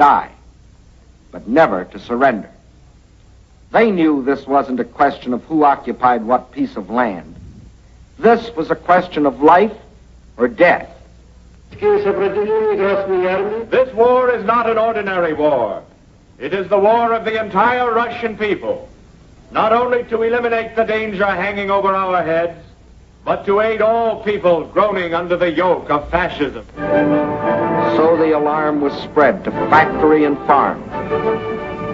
die, but never to surrender. They knew this wasn't a question of who occupied what piece of land. This was a question of life or death. This war is not an ordinary war. It is the war of the entire Russian people, not only to eliminate the danger hanging over our heads, but to aid all people groaning under the yoke of fascism. So the alarm was spread to factory and farm.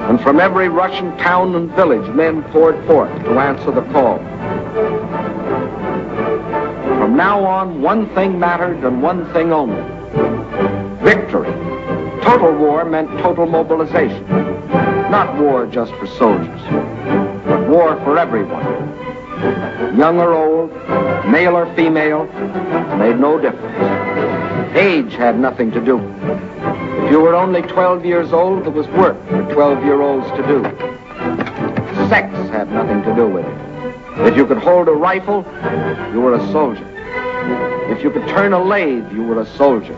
And from every Russian town and village, men poured forth to answer the call. From now on, one thing mattered and one thing only: victory. Total war meant total mobilization. Not war just for soldiers, but war for everyone. Young or old, male or female, made no difference. Age had nothing to do. If you were only 12 years old, there was work for 12-year-olds to do. Sex had nothing to do with it. If you could hold a rifle, you were a soldier. If you could turn a lathe, you were a soldier.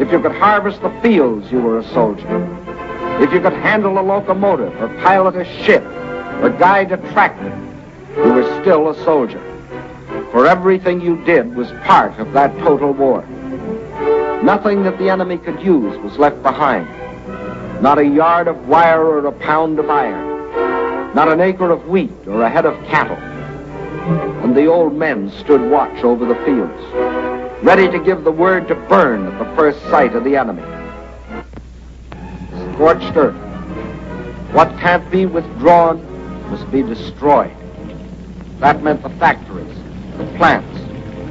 If you could harvest the fields, you were a soldier. If you could handle a locomotive or pilot a ship or guide a tractor, you were still a soldier. For everything you did was part of that total war. Nothing that the enemy could use was left behind. Not a yard of wire or a pound of iron. Not an acre of wheat or a head of cattle. And the old men stood watch over the fields, ready to give the word to burn at the first sight of the enemy. Scorched earth. What can't be withdrawn must be destroyed. That meant the factories, the plants,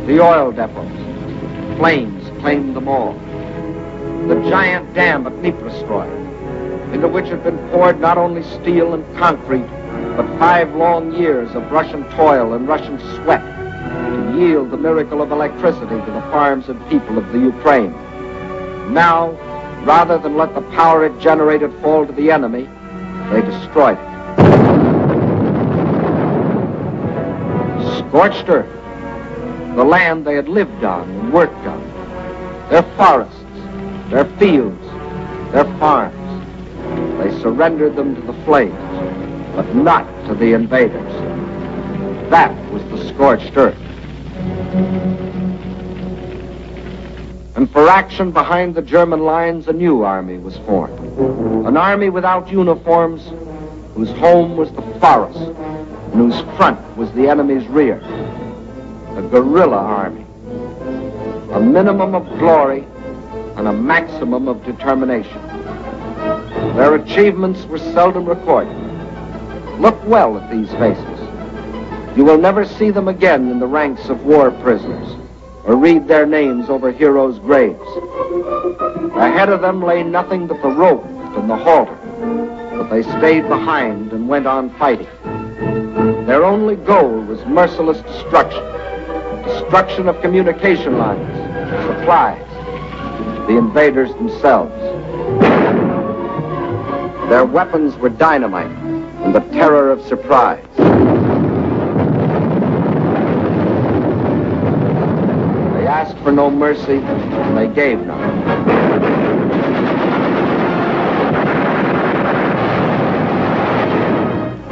the oil depots. Flames claimed them all. The giant dam at Dniprostroi, into which had been poured not only steel and concrete, but 5 long years of Russian toil and Russian sweat to yield the miracle of electricity to the farms and people of the Ukraine. Now, rather than let the power it generated fall to the enemy, they destroyed it. Scorched earth, the land they had lived on and worked on, their forests, their fields, their farms. They surrendered them to the flames, but not to the invaders. That was the scorched earth. And for action behind the German lines, a new army was formed. An army without uniforms, whose home was the forest, and whose front was the enemy's rear. A guerrilla army. A minimum of glory and a maximum of determination. Their achievements were seldom recorded. Look well at these faces. You will never see them again in the ranks of war prisoners or read their names over heroes' graves. Ahead of them lay nothing but the rope and the halter, but they stayed behind and went on fighting. Their only goal was merciless destruction. Destruction of communication lines, supplies, the invaders themselves. Their weapons were dynamite and the terror of surprise. They asked for no mercy, and they gave none.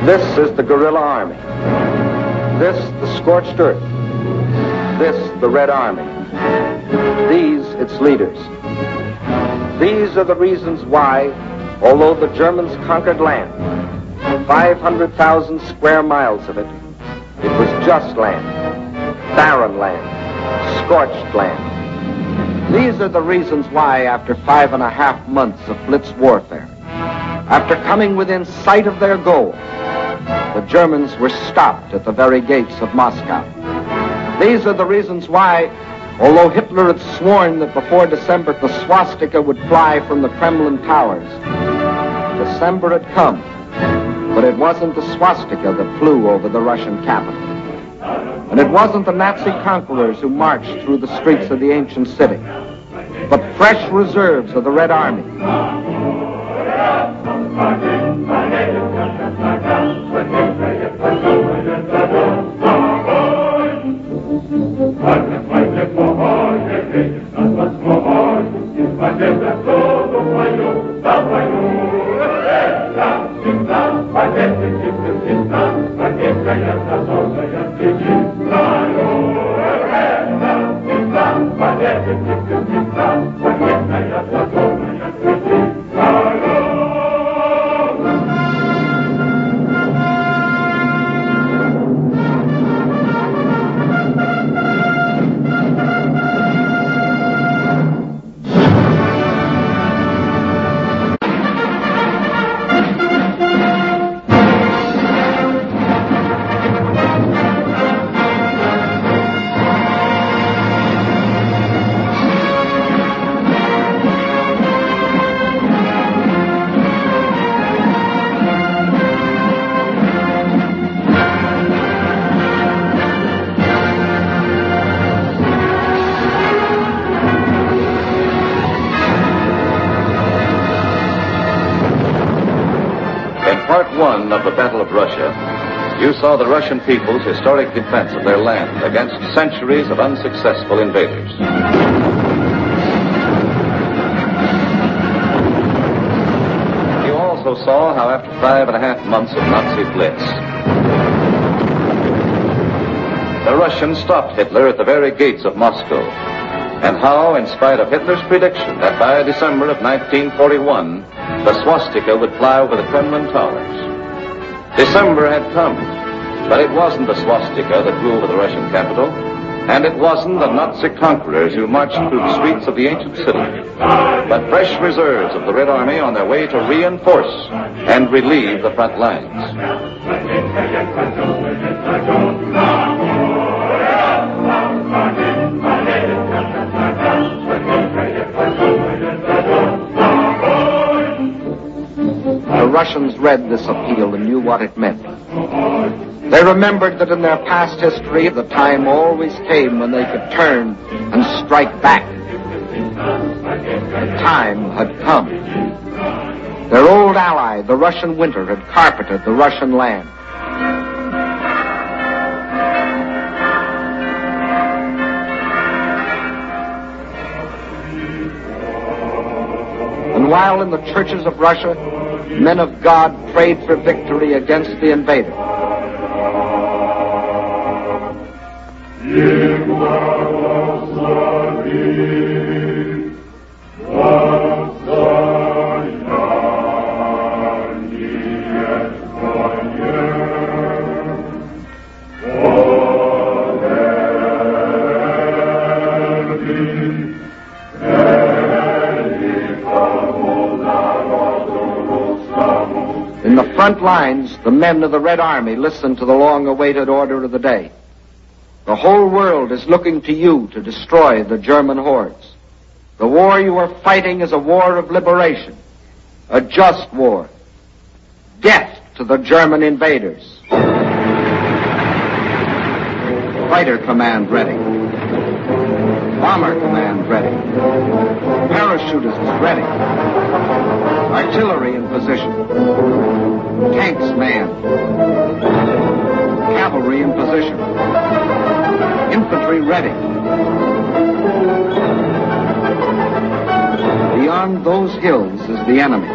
This is the guerrilla army. This, the scorched earth. This, the Red Army. These, its leaders. These are the reasons why, although the Germans conquered land, 500,000 square miles of it, it was just land, barren land, scorched land. These are the reasons why, after 5.5 months of blitz warfare, after coming within sight of their goal, the Germans were stopped at the very gates of Moscow. These are the reasons why, although Hitler had sworn that before December the swastika would fly from the Kremlin towers, December had come, but it wasn't the swastika that flew over the Russian capital. And it wasn't the Nazi conquerors who marched through the streets of the ancient city, but fresh reserves of the Red Army. Part 1 of the Battle of Russia, you saw the Russian people's historic defense of their land against centuries of unsuccessful invaders. You also saw how after 5.5 months of Nazi blitz, the Russians stopped Hitler at the very gates of Moscow, and how, in spite of Hitler's prediction that by December of 1941, the swastika would fly over the Kremlin towers. December had come, but it wasn't the swastika that flew over the Russian capital, and it wasn't the Nazi conquerors who marched through the streets of the ancient city, but fresh reserves of the Red Army on their way to reinforce and relieve the front lines. The Russians read this appeal and knew what it meant. They remembered that in their past history, the time always came when they could turn and strike back. The time had come. Their old ally, the Russian winter, had carpeted the Russian land. And while in the churches of Russia, men of God prayed for victory against the invader, in the front lines, the men of the Red Army listened to the long-awaited order of the day. The whole world is looking to you to destroy the German hordes. The war you are fighting is a war of liberation, a just war. Death to the German invaders. Fighter command ready. Bomber command ready. Parachutists ready. Artillery in position. Tanks manned. Cavalry in position. Infantry ready. Beyond those hills is the enemy.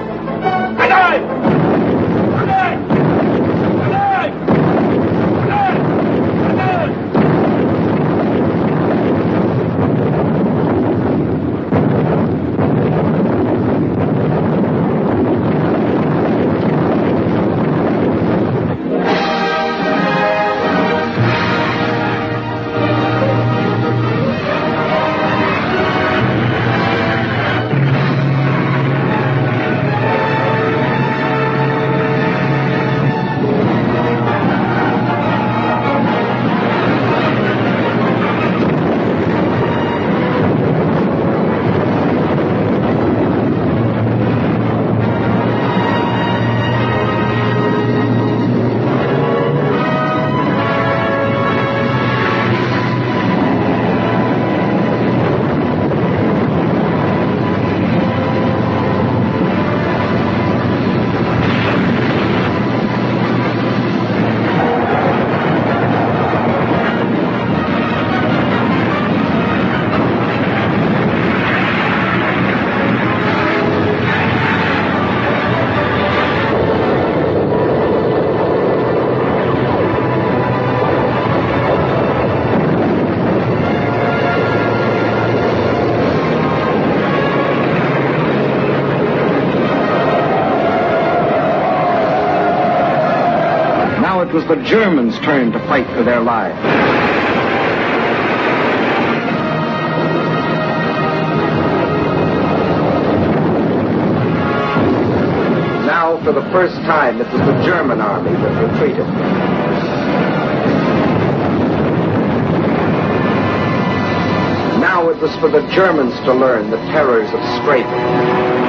It was the Germans' turn to fight for their lives. Now, for the first time, it was the German army that retreated. Now it was for the Germans to learn the terrors of scraping.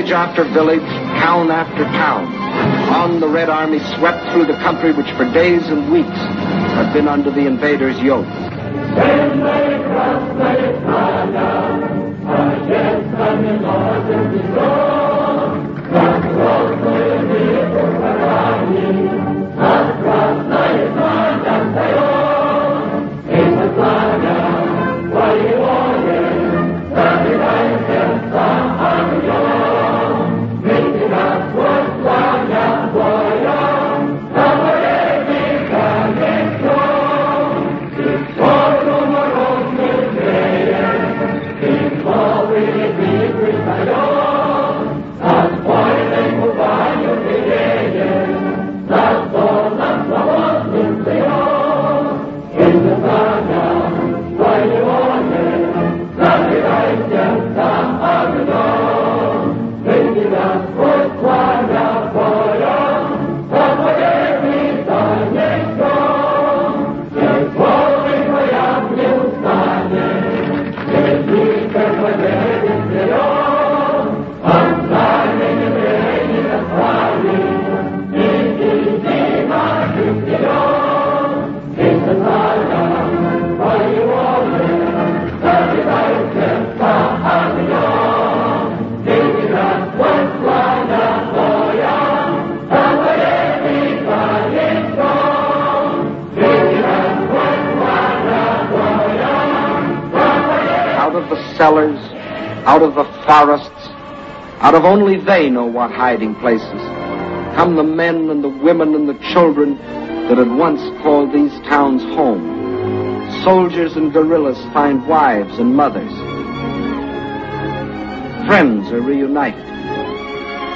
Village after village, town after town, on the Red Army swept through the country which for days and weeks had been under the invaders' yoke. Cellars, out of the forests, out of only they know what hiding places, come the men and the women and the children that had once called these towns home. Soldiers and guerrillas find wives and mothers. Friends are reunited.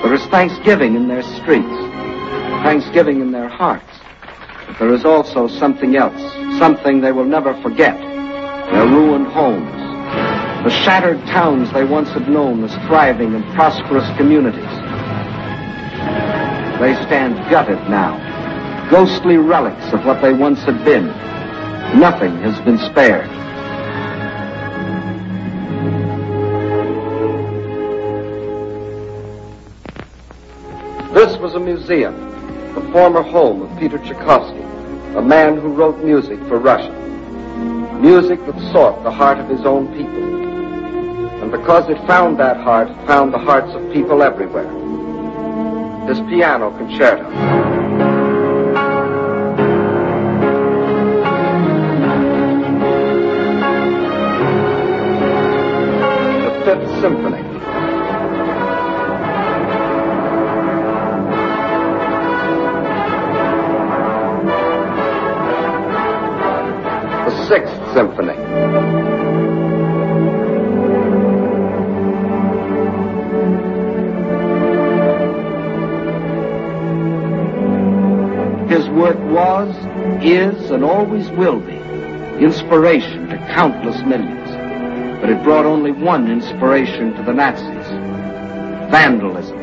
There is thanksgiving in their streets, thanksgiving in their hearts. But there is also something else, something they will never forget, their ruined homes. The shattered towns they once had known as thriving and prosperous communities. They stand gutted now, ghostly relics of what they once had been. Nothing has been spared. This was a museum, the former home of Peter Tchaikovsky, a man who wrote music for Russia. Music that sought the heart of his own people. And because it found that heart, it found the hearts of people everywhere. His piano concerto. The Fifth Symphony. The Sixth Symphony. His work was, is, and always will be inspiration to countless millions. But it brought only one inspiration to the Nazis: vandalism.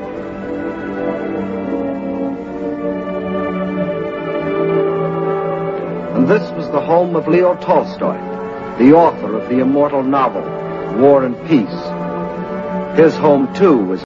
And this was the home of Leo Tolstoy, the author of the immortal novel, War and Peace. His home, too, was